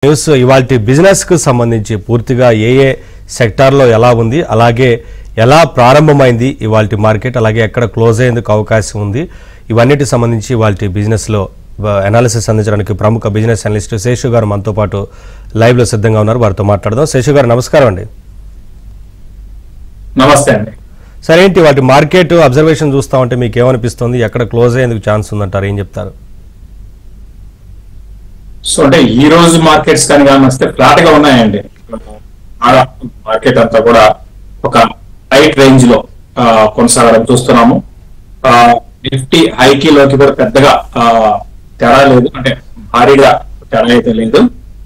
News ఇవాల్టి business కు సంబంధించి పూర్తిగా ఏ సెక్టార్ లో ఎలా ఉంది, అలాగే ఎలా ప్రారంభమైంది ఇవాల్టి మార్కెట్, అలాగే ఎక్కడ క్లోజ్ అయ్యేందుకు అవకాశం ఉంది, ఇవన్నిటికి సంబంధించి ఇవాల్టి బిజినెస్ లో అనాలిసిస్ అందించడానికి ప్రముఖ బిజినెస్ అనలిస్ట్ శేషు గారు మనతో పాటు లైవ్ లో సిద్ధంగా ఉన్నారు. వారితో మాట్లాడదాం. శేషు గారు నమస్కారం అండి. నమస్తే అండి. సరే, ఏంటి వాటి మార్కెట్ అబ్జర్వేషన్ చూస్తా ఉంటే మీకు ఏమనిపిస్తుంది, ఎక్కడ క్లోజ్ అయ్యేందుకు ఛాన్స్ ఉందంటారు, ఏం చెప్తారు? సో అంటే ఈ రోజు మార్కెట్స్ కానీ వస్తే ఫ్లాట్ గా ఉన్నాయండి. మార్కెట్ అంతా కూడా ఒక టైట్ రేంజ్ లో కొనసాగడం చూస్తున్నాము. నిఫ్టీ హైకీలోకి కూడా పెద్దగా తేడా లేదు, అంటే భారీగా తేడా అయితే లేదు.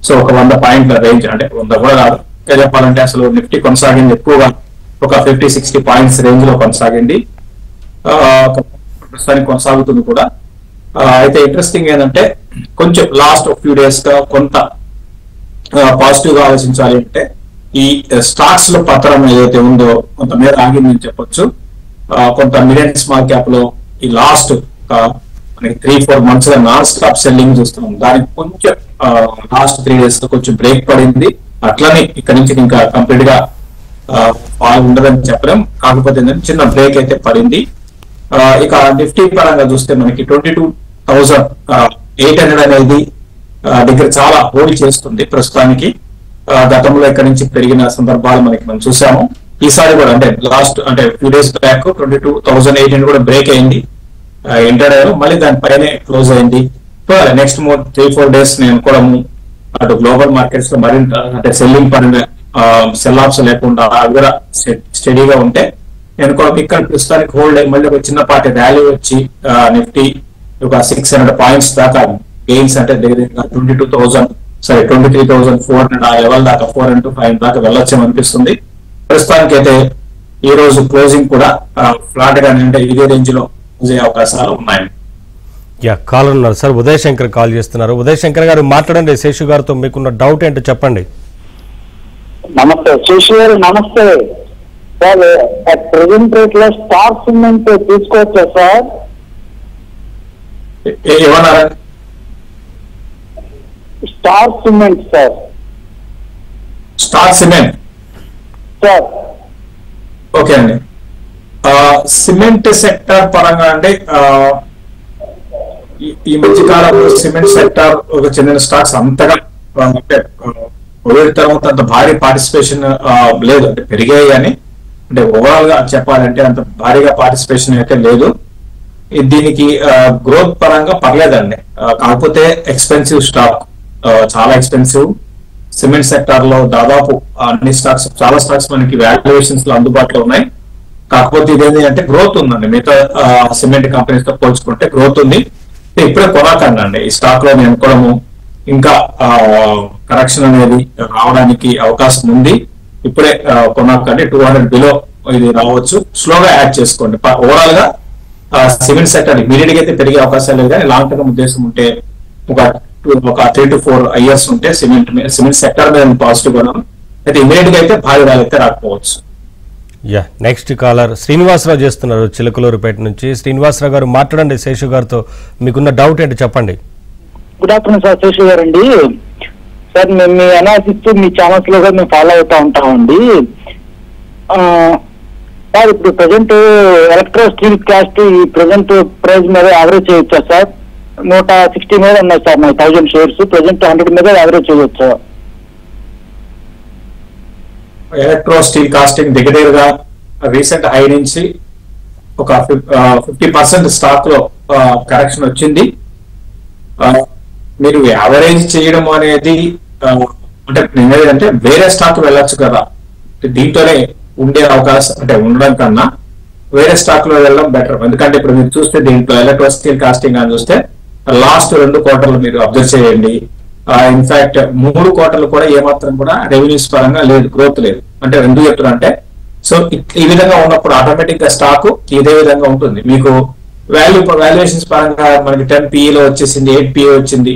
సో ఒక 100 పాయింట్ల రేంజ్, అంటే 100 కూడా కాదు, ఇంకా చెప్పాలంటే అసలు నిఫ్టీ కొనసాగింది ఎక్కువగా ఒక 50-60 పాయింట్స్ రేంజ్ లో కొనసాగింది, ప్రస్తుతానికి కొనసాగుతుంది కూడా. అయితే ఇంట్రెస్టింగ్ ఏంటంటే కొంచెం లాస్ట్ ఫ్యూ డేస్ గా కొంత పాజిటివ్ గా ఆలోచించాలి అంటే ఈ స్టాక్స్ లో పత్రం ఏదైతే ఉందో కొంత మీద ఆగిందని చెప్పొచ్చు. కొంత మిడ్ అండ్ స్మాల్ క్యాప్ లో ఈ లాస్ట్ మనకి 3-4 months గా నాన్ స్టాప్ సెల్లింగ్ చూస్తున్నాం. దానికి కొంచెం లాస్ట్ 3 days లో కొంచెం బ్రేక్ పడింది. అట్లనే ఇక్కడ నుంచి ఇంకా కంప్లీట్ గా ఫాల్ ఉండదని చెప్పలేం, కాకపోతే చిన్న బ్రేక్ అయితే పడింది. ఇక నిఫ్టీ పరంగా చూస్తే మనకి 22,800 అనేది దగ్గర చాలా హోల్డ్ చేస్తుంది ప్రస్తుతానికి. గతంలో ఇక్కడ నుంచి పెరిగిన సందర్భాలు మనం చూసాము. ఈసారి కూడా అంటే లాస్ట్ అంటే ఫ్యూ డేస్ బ్యాక్ 22,800 కూడా బ్రేక్ అయింది ఎంటర్ అయ్యారు, మళ్ళీ దానిపైనే క్లోజ్ అయింది. నెక్స్ట్ 3-4 days నేను కూడా అటు గ్లోబల్ మార్కెట్స్ లో మరింత అంటే సెల్లింగ్ పరంగా సెల్ ఆఫ్స్ లేకుండా అవి కూడా స్టడీగా ఉంటే నేను కూడా ఇక్కడ ప్రస్తుతానికి హోల్డ్ అయ్యి మళ్ళీ ఒక చిన్నపాటి ర్యాలీ వచ్చి నిఫ్టీ ఒక 600 పాయింట్స్ దాకా గెయిన్స్, అంటే దగ్గర 23,400 ఆ లెవెల్ దాకా 4-5 దాకా వెళ్ళొచ్చాం అనిపిస్తుంది. ప్రస్తుతానికి అయితే ఈ రోజు క్లోజింగ్ కూడా ఫ్లాట్ గానే అంటే ఇదే రేంజ్ లో అవకాశాలు ఉన్నాయి. కాల్ ఉన్నారు సార్, ఉదయ్ శంకర్ కాల్ చేస్తున్నారు. ఉదయ్ శంకర్ గారు మాట్లాడండి. శేషు గారితో మీకున్న డౌట్ ఏంటో చెప్పండి. నమస్తే శేషు గారు. నమస్తే సార్. ప్రెసెంట్ రేట్ లో స్టార్ సిమెంట్ తీసుకోవచ్చా సార్? ఏమన్నారా? Star cement sir. Star cement sir okay అండి. సిమెంట్ సెక్టర్ పరంగా అంటే ఈ మధ్య కాలంలో సిమెంట్ సెక్టర్ ఒక చెందిన స్టాక్స్ అంతగా అంటే కోవిడ్ తర్వాత అంత భారీ పార్టిసిపేషన్ లేదు, అంటే పెరిగాయి కానీ అంటే ఓవరాల్ గా చెప్పాలంటే అంత భారీగా పార్టిసిపేషన్ అయితే లేదు. దీనికి గ్రోత్ పరంగా పర్లేదండి, కాకపోతే ఎక్స్పెన్సివ్ స్టాక్, చాలా ఎక్స్పెన్సివ్. సిమెంట్ సెక్టర్ లో దాదాపు అన్ని స్టాక్స్, చాలా స్టాక్స్ మనకి వాల్యుయేషన్స్ లో అందుబాటులో ఉన్నాయి. కాకపోతే ఇదేంటి అంటే గ్రోత్ ఉందండి, మిగతా సిమెంట్ కంపెనీస్ తో పోల్చుకుంటే గ్రోత్ ఉంది. ఇప్పుడే కొనాకండి ఈ స్టాక్ లో నేను కూడా ఇంకా కరెక్షన్ అనేది రావడానికి అవకాశం ఉంది. ఇప్పుడే కొనాకండి. 200 బిలో ఇది రావచ్చు, స్లోగా యాడ్ చేసుకోండి. ఓవరాల్ గా సిమెంట్ సెక్టర్ ఇమీడియట్ గా అయితే పెరిగే అవకాశాలు లేదు, కానీ లాంగ్ టర్మ్ ఉద్దేశం ఉంటే ఒక 3-4 years ఉంటే సిమెంట్ సెక్టర్ మీద పాజిటివ్ గా అయితే ఇమీడియట్ గా అయితే భారీ అయితే రాకపోవచ్చు. నెక్స్ట్ కాలర్ శ్రీనివాసరావు చేస్తున్నారు చిలకలూరుపేట నుంచి. శ్రీనివాసరావు గారు మాట్లాడండి. శేషు గారితో మీకున్న డౌట్ ఏంటో చెప్పండి. Good afternoon sir. శేషు గారు అండి. సార్ మేము మీ అనాలిసిస్ మీ ఛానల్స్ లో మేము ఫాలో అవుతా ఉంటామండి. సార్ ఇప్పుడు ప్రజెంట్ ఎలక్ట్రో స్టీల్ కాస్ట్ ఈ ప్రజెంట్ ప్రైస్ మీద యావరేజ్ చేయొచ్చా సార్? 160 మీద ఉన్నాయి సార్ మా 1000 shares. ప్రజెంట్ 100 మీద యావరేజ్ చేయొచ్చా? ఎలక్ట్రో స్టీల్ కాస్టింగ్ దగ్గరగా రీసెంట్ హై నుంచి ఒక 50% స్టాక్ లో కరెక్షన్ వచ్చింది. మీరు యావరేజ్ చేయడం అనేది అంటే నేనేదంటే వేరే స్టాక్ వెళ్ళొచ్చు కదా, దీంతోనే ఉండే అవకాశం అంటే ఉండడం కన్నా వేరే స్టాక్ లో వెళ్ళడం బెటర్. ఎందుకంటే ఇప్పుడు మీరు చూస్తే దీంట్లో ఎలక్ట్రో స్టీల్ కాస్టింగ్ అని చూస్తే లాస్ట్ 2 quarters మీరు అబ్జర్వ్ చేయండి. ఇన్ఫాక్ట్ 3 quarters కూడా ఏమాత్రం కూడా రెవెన్యూస్ పరంగా లేదు, గ్రోత్ లేదు. అంటే ఎందుకు చెప్తున్నా అంటే సో ఈ విధంగా ఉన్నప్పుడు ఆటోమేటిక్ గా స్టాక్ ఇదే విధంగా ఉంటుంది. మీకు వాల్యుయేషన్స్ పరంగా మనకి 10 PE లో వచ్చేసింది, 8 PE వచ్చింది.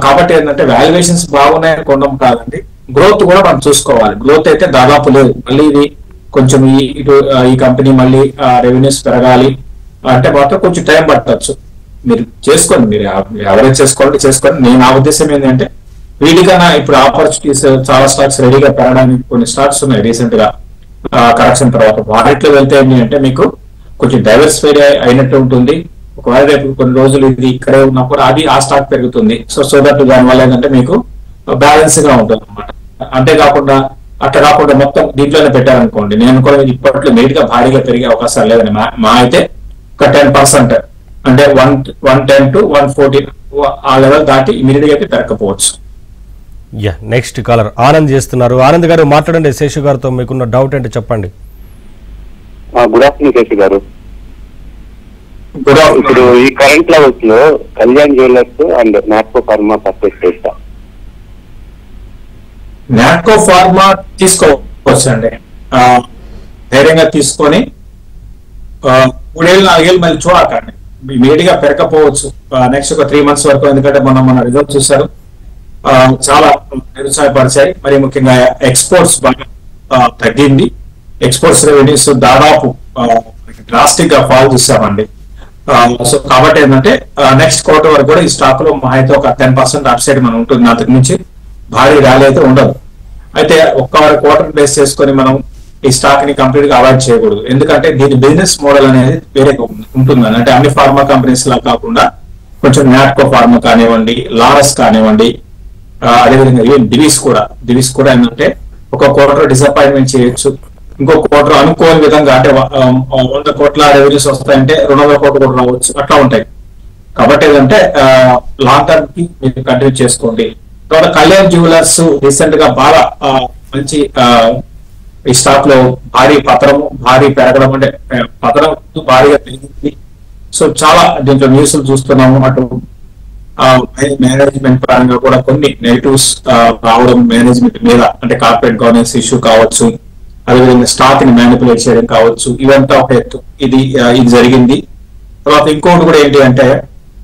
కాబట్టి ఏంటంటే వాల్యుయేషన్స్ బాగున్నాయని కొనడం కాదండి, గ్రోత్ కూడా మనం చూసుకోవాలి. గ్రోత్ అయితే దాదాపు లేదు. మళ్ళీ ఇది కొంచెం ఈ కంపెనీ మళ్ళీ రెవెన్యూస్ పెరగాలి అంటే మాత్రం కొంచెం టైం పట్టవచ్చు. మీరు చేసుకోండి, మీరు ఎవరైతే చేసుకోండి. నేను నా ఉద్దేశం ఏంటంటే వీటికన్నా ఇప్పుడు ఆపర్చునిటీస్ చాలా స్టాక్స్ రెడీగా పెరగడానికి కొన్ని స్టాక్స్ ఉన్నాయి రీసెంట్ గా కరెక్షన్ తర్వాత. వాటిలో వెళ్తే ఏంటి అంటే మీకు కొంచెం డైవర్సిఫైడ్ అయినట్టు ఉంటుంది. ఒకవేళ రేపు కొన్ని రోజులు ఇది ఇక్కడే ఉన్నప్పుడు అది ఆ స్టాక్ పెరుగుతుంది. సో దట్ దానివల్ల ఏంటంటే మీకు బ్యాలెన్స్ గా ఉంటుంది అనమాట. అంతేకాకుండా అట్లా కాకుండా మొత్తం దీంట్లోనే పెట్టారనుకోండి, నేను కూడా ఇప్పట్లో ఇమీడియట్ గా భారీగా పెరిగే అవకాశాలు లేదని మా అయితే ఒక 10%, అంటే 110 to 114 ఆ లెవెల్ దాటి ఇమీడియట్ గా అయితే పెరగకపోవచ్చు. నెక్స్ట్ కాలర్ ఆనంద్ చేస్తున్నారు. ఆనంద్ గారు మాట్లాడండి, శేషు గారితో మీకున్న డౌట్ ఏంటో చెప్పండి. గుడ్ ఆఫ్టర్నూన్ శేషు గారు. ఇప్పుడు ఈ కరెంట్ లెవెల్స్ లో Kalyan jewellers and Natco pharma purchase చేస్తా. నాట్కో ఫార్మా తీసుకోవచ్చు అండి, ధైర్యంగా తీసుకొని 3 ఏళ్ళు 4 ఏళ్ళు మళ్ళీ చూడకండి. ఇమీడియట్ గా పెరగకపోవచ్చు నెక్స్ట్ ఒక 3 months వరకు. ఎందుకంటే మన రిజల్ట్ చూసారు, చాలా నిరుత్సాహపరిచాయి. మరి ముఖ్యంగా ఎక్స్పోర్ట్స్ బాగా తగ్గింది. ఎక్స్పోర్ట్స్ రెవెన్యూస్ దాదాపు డ్రాస్టిక్ గా ఫాల్ చూసామండి. సో కాబట్టి ఏంటంటే నెక్స్ట్ క్వార్టర్ వరకు కూడా ఈ స్టాక్ లో మా అయితే ఒక 10% అప్ సైడ్ మనం ఉంటుంది. అంతకు మించి భారీ ర్యాలీ అయితే ఉండదు. అయితే ఒక్క క్వార్టర్ బేస్ చేసుకొని మనం ఈ స్టాక్ ని కంప్లీట్ గా అవాయిడ్ చేయకూడదు. ఎందుకంటే దీని బిజినెస్ మోడల్ అనేది వేరే ఉంటుంది. అంటే అన్ని ఫార్మా కంపెనీస్ లా కాకుండా కొంచెం నాట్కో ఫార్మా కానివ్వండి, లారస్ కానివ్వండి, అదేవిధంగా ఈవెన్ డివిస్ కూడా ఏంటంటే ఒక క్వార్టర్ డిసప్పాయింట్మెంట్ చేయొచ్చు, ఇంకో క్వార్టర్ అనుకోని విధంగా అంటే 100 కోట్ల రెవెన్యూస్ వస్తాయంటే 200 కోట్లు కూడా రావచ్చు, అట్లా ఉంటాయి. కాబట్టి ఏంటంటే లాంగ్ టర్మ్ కి మీరు కంటిన్యూ చేసుకోండి. తర్వాత కళ్యాణ్ జ్యువెలర్స్ రీసెంట్ గా బాగా మంచి ఈ స్టాక్ లో భారీ పెరగడం, అంటే పతనం భారీగా పెరిగింది. సో చాలా దీంట్లో న్యూస్ చూస్తున్నాము. అటు మేనేజ్మెంట్ పరంగా కూడా కొన్ని నెగిటివ్స్ రావడం మేనేజ్మెంట్ మీద, అంటే కార్పొరేట్ గవర్నెన్స్ ఇష్యూ కావచ్చు, అదేవిధంగా స్టాక్ ని మ్యానిపులేట్ చేయడం కావచ్చు, ఇవంతా ఒక ఎత్తు. ఇది జరిగింది. తర్వాత ఇంకోటి కూడా ఏంటి అంటే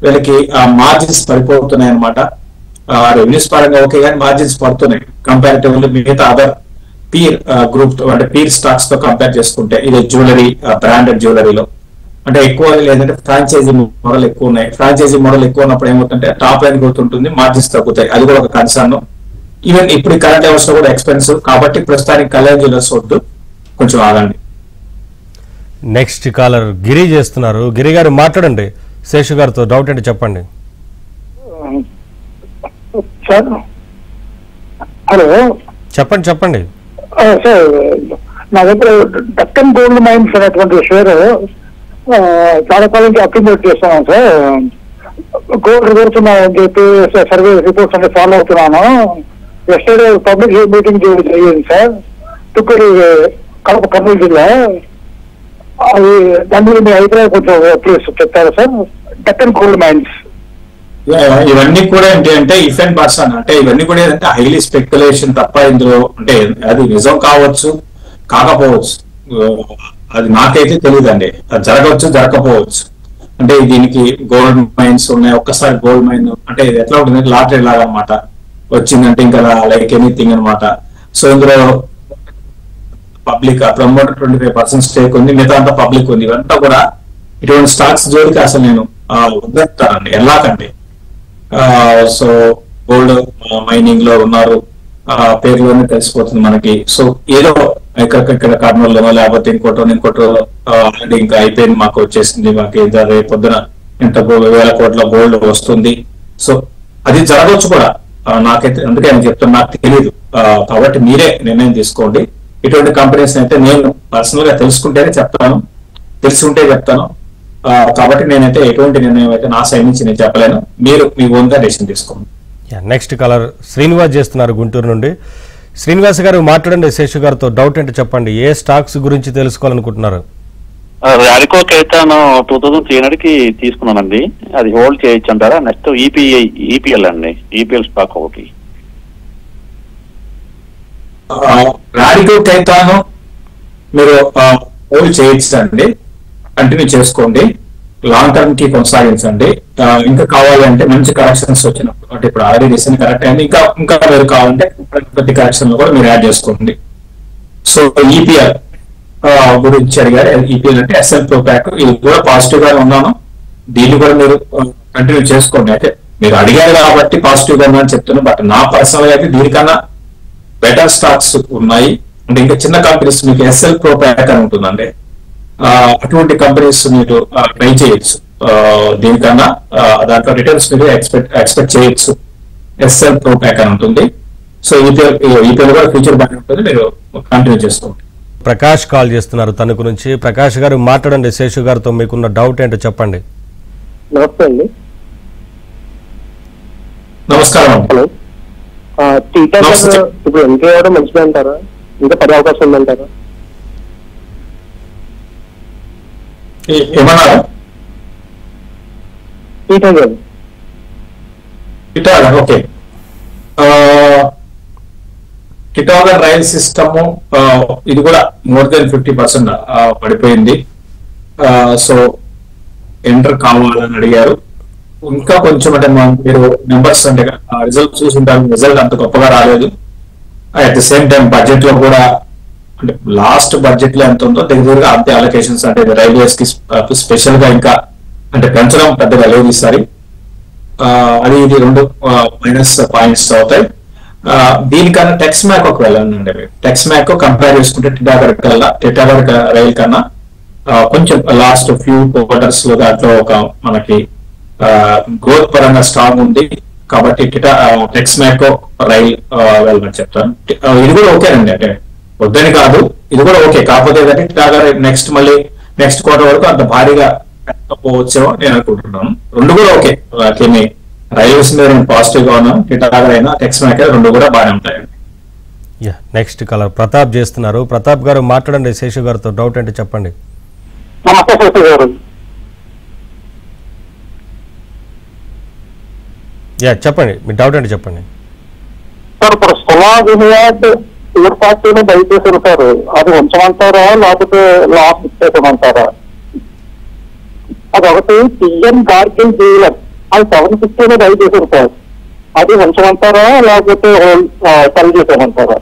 వీళ్ళకి మార్జిన్స్ పడిపోతున్నాయి అనమాట. రెవెన్యూస్ పరంగా ఓకే కానీ మార్జిన్స్ పడుతున్నాయి కంపారిటివ్లీ మిగతా అదర్ పీర్ గ్రూప్ అంటే పీర్ స్టాక్స్ తో కంపేర్ చేసుకుంటే. ఇది జ్యువెలరీ, బ్రాండెడ్ జ్యువెలరీలో అంటే ఎక్కువ లేదంటే ఫ్రాంచైజీ మోడల్ ఎక్కువ ఉన్నాయి. ఫ్రాంచైజీ మోడల్ ఎక్కువ ఉన్నప్పుడు ఏమవుతుంటే టాప్ లైన్ గ్రోత్ ఉంటుంది, మార్జిన్స్ తగ్గుతాయి. అది కూడా ఒక కన్సర్న్. ఈవెన్ ఇప్పుడు కరెంట్ లెవెల్స్ లో కూడా ఎక్స్పెన్సివ్ కాబట్టి ప్రస్తుతానికి కళ్యాణ్ జ్యువెలర్స్ వద్దు, కొంచెం ఆగండి. నెక్స్ట్ కాలర్ గిరి చేస్తున్నారు. గిరి గారు మాట్లాడండి, శేషు గారితో డౌట్ ఏంటి చెప్పండి. సార్ హలో, చెప్పండి. సార్ నా దగ్గర డక్కన్ గోల్డ్ మైన్స్ అనేటువంటి షేర్ చాలా కాలం నుంచి అక్యుములేట్ చేస్తున్నాను సార్. గోల్డ్ రిజర్వ్స్ ఉన్నాయని చెప్పి సర్వే రిపోర్ట్స్ అన్ని ఫాలో అవుతున్నాను. ఎస్టర్డే పబ్లిక్ మీటింగ్ జరిగింది సార్, తుక్కూరి కడప కర్నూలు జిల్లా. అది దాని మీద మీ అభిప్రాయం కొంచెం ప్లీజ్ చెప్తారా సార్. డక్కన్ గోల్డ్ మైన్స్ ఇవన్నీ కూడా ఏంటి అంటే ఇఫ్ అండ్ పర్సన్, అంటే ఇవన్నీ కూడా ఏంటంటే హైలీ స్పెక్యులేషన్ తప్ప ఇందులో అంటే అది నిజం కావచ్చు కాకపోవచ్చు, అది నాకైతే తెలియదండి. అది జరగవచ్చు జరగకపోవచ్చు. అంటే దీనికి గోల్డ్ మైన్స్ ఉన్నాయి. ఒక్కసారి గోల్డ్ మైన్ అంటే ఇది ఎట్లా ఉంటుంది, లాటరీ లాగా అనమాట. వచ్చిందంటే ఇంకా లైక్ ఎనీథింగ్ అనమాట. సో ఇందులో పబ్లిక్ ప్రమోటర్ 25% స్టేక్ ఉంది, మిగతా అంతా పబ్లిక్ ఉంది. ఇవంతా కూడా ఇటువంటి స్టాక్స్ జోలికి అసలు నేను వద్దంటానండి, ఎలాకంటే. సో గోల్డ్ మైనింగ్ లో ఉన్నారు, పేరులోనే తెలిసిపోతుంది మనకి. సో ఏదో ఇక్కడ కర్నూలులోనో లేకపోతే ఇంకోటో ఆల్రెడీ ఇంకా అయిపోయింది, మాకు వచ్చేసింది, మాకు రేపు పొద్దున ఇంత 1000 కోట్ల గోల్డ్ వస్తుంది. సో అది జరగవచ్చు కూడా, నాకైతే అందుకే నేను చెప్తాను, నాకు తెలియదు. కాబట్టి మీరే నిర్ణయం తీసుకోండి. ఇటువంటి కంపెనీస్ అయితే నేను పర్సనల్ గా తెలుసుకుంటేనే చెప్తాను, తెలిసి ఉంటే చెప్తాను. కాబట్టి నేనైతే ఎటువంటి నిర్ణయం అయితే నా సైడ్ నుంచి నేను చెప్పలేను. మీరు మీ ఓన్ గా డెసిషన్ తీసుకోండి. నెక్స్ట్ కాలర్ శ్రీనివాస్ చేస్తున్నారు గుంటూరు నుండి. శ్రీనివాస్ గారు మాట్లాడండి, శేషు గారితో డౌట్ ఏంటో చెప్పండి. ఏ స్టాక్స్ గురించి తెలుసుకోవాలనుకుంటున్నారు? రాడికో కైతాను 2300 కి తీసుకున్నానండి, అది హోల్డ్ చేయొచ్చు అంటారా? నెక్స్ట్ ఈపీఎల్ అండి, ఈపీఎల్ స్టాక్ ఒకటి. రాడికో కైతాను మీరు హోల్డ్ చేయొచ్చండి, కంటిన్యూ చేసుకోండి, లాంగ్ టర్మ్ కి కొనసాగించండి. ఇంకా కావాలి అంటే మంచి కరెక్షన్స్ వచ్చినప్పుడు, అంటే ఇప్పుడు ఆల్రెడీ రీసెంట్ కరెక్ట్ అయింది, ఇంకా మీరు కావాలంటే ప్రతి కరెక్షన్ లో కూడా మీరు యాడ్ చేసుకోండి. సో ఈపీఎల్ గురించి అడిగారు. ఈపీఎల్ అంటే ఎస్ఎల్ ప్రో ప్యాక్, ఇది కూడా పాజిటివ్ గానే ఉన్నాను, దీన్ని కూడా మీరు కంటిన్యూ చేసుకోండి. అయితే మీరు అడిగారు కాబట్టి పాజిటివ్ గా ఉందని చెప్తున్నాను. బట్ నా పర్సనల్ గా అయితే దీనికన్నా బెటర్ స్టాక్స్ ఉన్నాయి. అంటే ఇంకా చిన్న కంపెనీస్ మీకు ఎస్ఎల్ ప్రో ప్యాక్ అని ఉంటుందండి, అటువంటి కంపెనీస్ మీరు ట్రై చేయొచ్చు. దీనికన్నా దాంట్లో రిటర్న్స్ మీరు ఎక్స్పెక్ట్ చేయొచ్చు. ఎస్ఎల్ ప్రో ప్యాక్ అని ఉంటుంది. సో ఈపీఎల్ కూడా ఫ్యూచర్ బాగా ఉంటుంది, మీరు కంటిన్యూ చేసుకోండి. ప్రకాష్ కాల్ చేస్తున్నారు తణుకు నుంచి. ప్రకాష్ గారు మాట్లాడండి, శేషు గారితో మీకున్న డౌట్ ఏంటో చెప్పండి. నమస్తే అండి. నమస్కారం. హలో, ఇప్పుడు ఎంట్రీ అవ్వడం మంచిగా అంటారా, ఇంకా పడే అవకాశం ఉందంటారా? ఏమన్నారు? ఓకే, టిటాగర్ రైల్ సిస్టమ్ ఇది కూడా మోర్ దెన్ 50% పడిపోయింది. సో ఎంటర్ కావాలని అడిగారు. ఇంకా కొంచెం అంటే మీరు నెంబర్స్ అంటే రిజల్ట్ చూసుంటారు, రిజల్ట్ అంత గొప్పగా రాలేదు. At the same time budget లో కూడా అంటే లాస్ట్ బడ్జెట్ లో ఎంత ఉందో దగ్గరగా అంతే అలొకేషన్స్ అంటే రైల్వేస్ కి స్పెషల్ గా ఇంకా అంటే పెంచడం పెద్దగా లేదు ఈసారి. అది ఇది రెండు మైనస్ పాయింట్స్ అవుతాయి. దీనికన్నా టెక్స్ మ్యాక్ ఒక వెళ్ళండి. టెక్స్ మ్యాక్ కంపేర్ చేసుకుంటే టిటాగర్ రైల్ కన్నా కొంచెం లాస్ట్ ఫ్యూ క్వార్టర్స్ లో దాంట్లో ఒక మనకి గ్రోత్ పరంగా స్ట్రాంగ్ ఉంది. కాబట్టి టెక్స్ మ్యాక్ రైల్ వెళ్ళమని చెప్తాను. ఇది కూడా ఓకేనండి, అంటే వద్దని కాదు, ఇది కూడా ఓకే. కాకపోతే ఏంటంటే టిటాగర్ నెక్స్ట్ క్వార్టర్ వరకు అంత భారీగా పోవచ్చేమో నేను అనుకుంటున్నాను. రెండు కూడా ఓకే. రైల్వేస్ మీద నేను పాజిటివ్ గా ఉన్నాను. టిటాగర్ అయినా టెక్స్ మ్యాక్ రెండు కూడా బాగానే ఉంటాయండి. నెక్స్ట్ కలర్ ప్రతాప్ చేస్తున్నారు. ప్రతాప్ గారు మాట్లాడండి, శేషు గారితో డౌట్ అంటే చెప్పండి. నమస్తే శేషు గారు. చెప్పండి, మీ డౌట్ అంటే చెప్పండి. సార్, ఇప్పుడు సోలా వినియాడ్ థర్డ్ పార్టీని బై చేశారు సార్, అది ఉంచమంటారా లేకపోతే లాస్ ఇచ్చేయమంటారా? అదొకటి. పిఎన్ గార్గిల్ జ్యువెలర్స్ అది 750 బై చేశారు సార్, అది ఉంచమంటారా లేకపోతే సెల్ చేసేయమంటారా?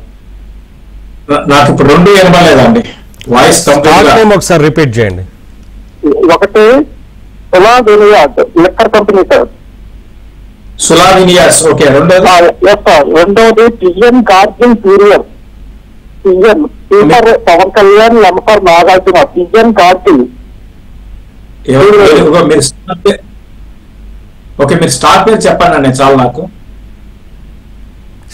నాకు ఇప్పుడు రెండు వినపడలేదండి, వాయిస్ ఒకసారి రిపీట్ చేయండి. ఒకటి Sula vineyards liquor company sir. Sula vineyards okay. రెండోది PN Gadgil jewellers. PN Peter Pavan Kalyan N for Nagarjuna. PN Gadgil okay, మీరు స్టాక్ పేరు చెప్పండి అండి చాలు నాకు.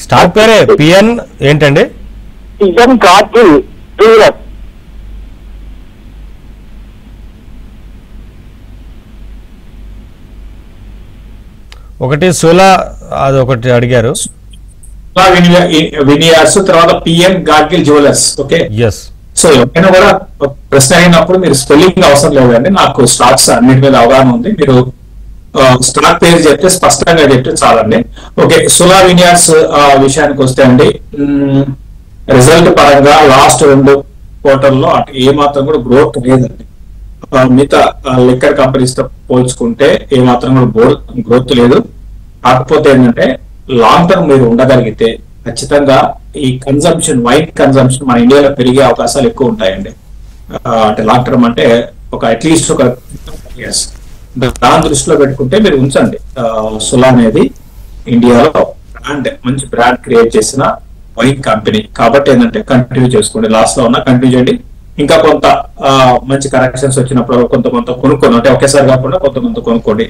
స్టాక్ పేరే పిఎన్ ఏంటండి? PN Gadgil jewellers. ఒకటి సోలా, అది ఒకటి అడిగారు. వినియార్స్ తర్వాత PN Gadgil jewellers. Okay, so ఎవరైనా కూడా ప్రశ్న అయినప్పుడు మీరు స్పెల్లింగ్ అవసరం లేదండి, నాకు స్టాక్స్ అన్నిటి మీద అవగాహన ఉంది. మీరు స్టాక్ పేరు చెప్తే స్పష్టంగా చెప్తే చాలండి. ఓకే, సోలా వినియార్స్ విషయానికి వస్తే అండి, రిజల్ట్ పరంగా లాస్ట్ 2 క్వార్టర్లో అటు ఏమాత్రం కూడా గ్రోత్ లేదండి. మిగతా లిక్కర్ కంపెనీస్ తో పోల్చుకుంటే ఏమాత్రం కూడా గ్రోత్ లేదు. కాకపోతే ఏంటంటే లాంగ్ టర్మ్ మీరు ఉండగలిగితే ఖచ్చితంగా ఈ కన్సంప్షన్, వైన్ కన్సంప్షన్ మన ఇండియాలో పెరిగే అవకాశాలు ఎక్కువ ఉంటాయండి. అంటే లాంగ్ టర్మ్ అంటే ఒక అట్లీస్ట్ ఒక ఇయర్స్, దాని దృష్టిలో పెట్టుకుంటే మీరు ఉంచండి. సోలా అనేది ఇండియాలో మంచి బ్రాండ్ క్రియేట్ చేసిన వైన్ కంపెనీ కాబట్టి ఏంటంటే కంటిన్యూ చేసుకోండి. లాస్ట్ లో ఉన్న కంటిన్యూ చేయండి. ఇంకా కొంత మంచి కరెక్షన్స్ వచ్చినప్పుడు కొంత కొనుక్కోండి, అంటే ఒకేసారి కాకుండా కొంత కొనుక్కోండి.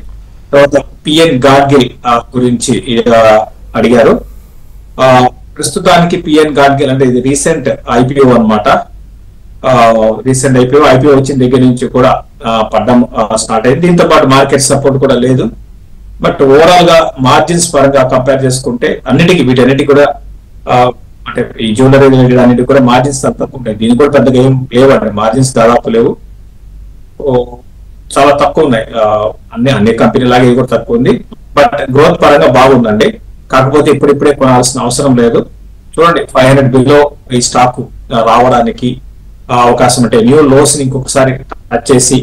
తర్వాత పిఎన్ గార్గిల్ గురించి అడిగారు. ప్రస్తుతానికి పిఎన్ గార్గిల్ అంటే ఇది రీసెంట్ ఐపీఓ అనమాట. రీసెంట్ ఐపీఓ వచ్చిన దగ్గర నుంచి కూడా పడ్డం స్టార్ట్ అయింది. దీంతో పాటు మార్కెట్ సపోర్ట్ కూడా లేదు. బట్ ఓవరాల్ గా మార్జిన్స్ పరంగా కంపేర్ చేసుకుంటే వీటన్నిటికీ కూడా అంటే ఈ జ్యువెలరీ రిలేటెడ్ అన్నిటి కూడా మార్జిన్స్ తక్కువ ఉంటాయి. దీనికి కూడా పెద్దగా ఏం లేవండి, మార్జిన్స్ దాదాపు లేవు, చాలా తక్కువ ఉన్నాయి. అన్ని కంపెనీ లాగా ఇది కూడా తక్కువ ఉంది. బట్ గ్రోత్ పరంగా బాగుందండి. కాకపోతే ఇప్పుడిప్పుడే కొనాల్సిన అవసరం లేదు. చూడండి 500 బిలో ఈ స్టాక్ రావడానికి అవకాశం ఉంటే న్యూ లోస్ ని ఇంకొకసారి టచ్ చేసి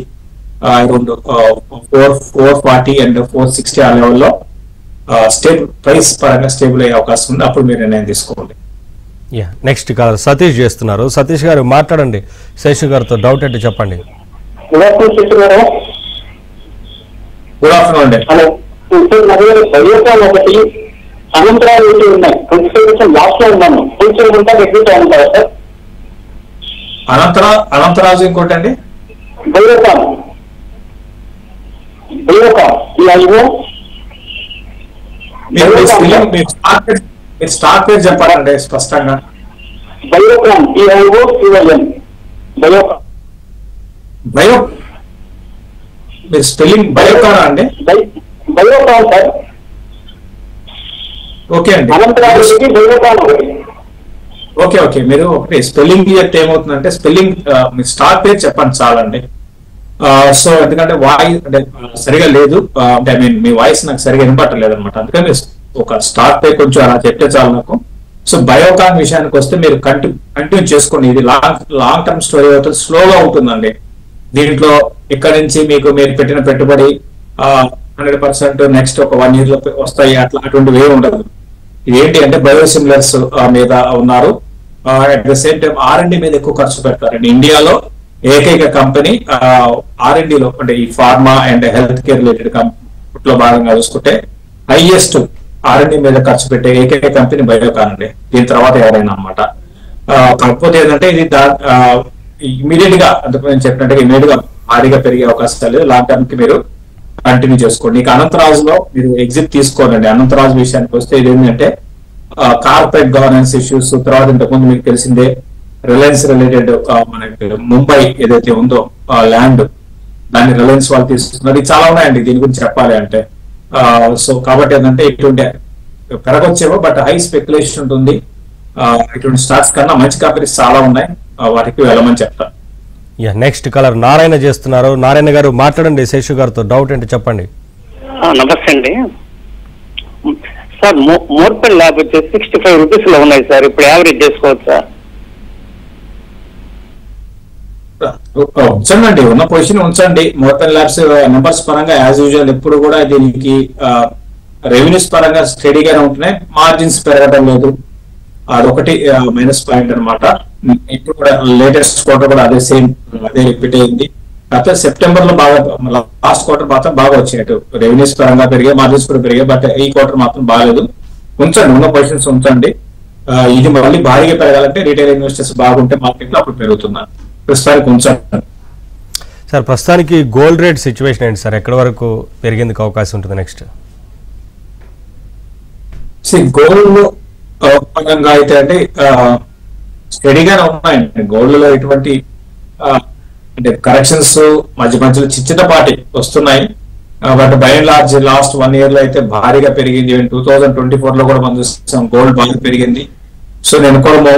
440 అండ్ 460 ఆ లెవెల్లో ప్రైస్ పరంగా స్టేబుల్ అయ్యే అవకాశం ఉంది. అప్పుడు మీరు నిర్ణయం తీసుకోండి. నెక్స్ట్ కాలర్ సతీష్ చేస్తున్నారు. సతీష్ గారు మాట్లాడండి, శేషు గారితో డౌట్ అంటే చెప్పండి. గుడ్ ఆఫ్టర్నూన్ అండి. హలో, బయోకాన్ ఒకటి అనంతరాలు ఏంటి ఉన్నాయి 25% లాస్ట్ లో ఉన్నాను ఫ్యూచర్ ఉంటా ఎగ్జిట్ ఉంటారా సార్? అనంతరాజు ఇంకోటి అండి బయోకాన్ ఇలాగో మీరు స్టాక్ పేరు చెప్పాలండి స్పష్టంగా. బయోకాన్ ఈఐఓ సివైఎన్ బయోకాన్ మీరు స్పెల్లింగ్ బయోకాన్ అండి? బయోకాన్ సార్. ఓకే అండి. అనంతరాజుకి బయోకాన్ ఓకే మీరు ఒకటి స్పెల్లింగ్ చెప్తే ఏమవుతుందంటే స్పెల్లింగ్ మీ స్టాక్ పేరు చెప్పండి చాలండి. సో ఎందుకంటే వాయిస్ అంటే సరిగా లేదు, అంటే ఐ మీన్ మీ వాయిస్ నాకు సరిగా వినపట్టలేదు అనమాట. అందుకని ఒక స్టాక్ పేరు కొంచెం అలా చెప్తే చాలు నాకు. సో బయోకాన్ విషయానికి వస్తే మీరు కంటిన్యూ చేసుకోండి. ఇది లాంగ్ టర్మ్ స్టోరీ అవుతుంది, స్లోగా ఉంటుందండి. దీంట్లో ఇక్కడ నుంచి మీరు పెట్టిన పెట్టుబడి 100% నెక్స్ట్ ఒక 1 year లో వస్తాయి అటువంటివి ఏమి ఉండదు. ఇదేంటి అంటే బయోసిమిలర్స్ మీద ఉన్నారు. At the same time R&D మీద ఎక్కువ ఖర్చు పెడతారండి. ఇండియాలో ఏకైక కంపెనీ R&D లో అంటే ఈ pharma and health care related లో భాగంగా చూసుకుంటే హైయెస్ట్ R&D మీద ఖర్చు పెట్టే ఏకైక కంపెనీ బయోకాన్ అండి. దీని తర్వాత ఎవరైనా అనమాట. కాకపోతే ఏంటంటే ఇది ఇమీడియట్ గా అందుకు నేను చెప్పినట్టుగా ఇమీడియట్ గా భారీగా పెరిగే అవకాశాలు లేదు. లాంగ్ టర్మ్ కి మీరు కంటిన్యూ చేసుకోండి. ఇక అనంతరాజులో మీరు ఎగ్జిట్ తీసుకోనండి. అనంతరాజు విషయానికి వస్తే ఇది ఏంటంటే కార్పొరేట్ గవర్నెన్స్ ఇష్యూస్, తర్వాత ఇంతకుముందు మీకు తెలిసిందే రిలయన్స్ రిలేటెడ్ మనకి ముంబై ఏదైతే ఉందో ల్యాండ్ దాన్ని రిలయన్స్ వాళ్ళు తీసుకున్నారు. ఇది చాలా ఉన్నాయండి దీని గురించి చెప్పాలి అంటే. సో కాబట్టి ఏంటంటే ఇటువంటి పెరగొచ్చేవో బట్ హై స్పెక్యులేషన్ ఉంటుంది. ఇటువంటి స్టాక్స్ కన్నా మంచి కంపెనీస్ చాలా ఉన్నాయి, వాటికి వెళ్ళమని చెప్తాను. నెక్స్ట్ కలర్ నారాయణ చేస్తున్నారు. నారాయణ గారు మాట్లాడండి శేషు గారితో, డౌట్ ఏంటి చెప్పండి. నమస్తే అండి సార్. మోర్పెన్ ల్యాబ్ వచ్చేసి 65 రూపీస్ లో ఉన్నాయి సార్, ఇప్పుడు యావరేజ్ చేసుకోవచ్చా? ఉంచండి, ఉన్న పొజిషన్ ఉంచండి. మోర్పెన్ ల్యాబ్స్ నెంబర్స్ పరంగా యాజ్ యూజువల్ ఎప్పుడు కూడా దీనికి రెవెన్యూస్ పరంగా స్టడీగానే ఉంటున్నాయి, మార్జిన్స్ పెరగడం లేదు. అదొకటి మైనస్ పాయింట్ అనమాట. ఇప్పుడు కూడా లేటెస్ట్ క్వార్టర్ కూడా అదే రిపీట్ అయింది. కాకపోతే సెప్టెంబర్ లో బాగా లాస్ట్ క్వార్టర్ మాత్రం బాగా వచ్చాయి, రెవెన్యూస్ పరంగా పెరిగాయి, మార్జిన్స్ కూడా పెరిగాయి. బట్ ఈ క్వార్టర్ మాత్రం బాగాలేదు. ఉంచండి, ఉన్న పొజిషన్స్ ఉంచండి. ఇది మళ్ళీ భారీగా పెరగాలంటే రీటైల్ ఇన్వెస్టర్స్ బాగుంటే మార్కెట్ లో అప్పుడు పెరుగుతున్నారు. ప్రస్తుతానికి ఉంచండి సార్. ప్రస్తుతానికి గోల్డ్ రేట్ సిచ్యువేషన్ ఏంటి సార్, ఎక్కడి వరకు పెరిగేందుకు అవకాశం ఉంటుంది నెక్స్ట్? గోల్డ్ పరంగా అయితే అంటే స్టడీగానే ఉన్నాయండి. గోల్డ్ లో ఎటువంటి అంటే కరెక్షన్స్ మధ్యలో చిన్నపాటి వస్తున్నాయి. But by and large last 1 year లో అయితే భారీగా పెరిగింది. 2024 లో కూడా మనం చూస్తాం గోల్డ్ బాగా పెరిగింది. సో నేను కూడా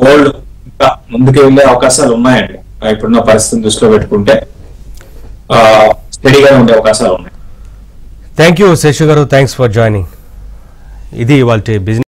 గోల్డ్ ఇంకా ముందుకు వెళ్లే అవకాశాలు ఉన్నాయండి. ఇప్పుడున్న పరిస్థితిని దృష్టిలో పెట్టుకుంటే స్టడీగానే ఉండే అవకాశాలు ఉన్నాయి. థ్యాంక్ యూ శేషు గారు, థ్యాంక్స్ ఫర్ జాయినింగ్. ఇది ఇవాల్టి బిజినెస్.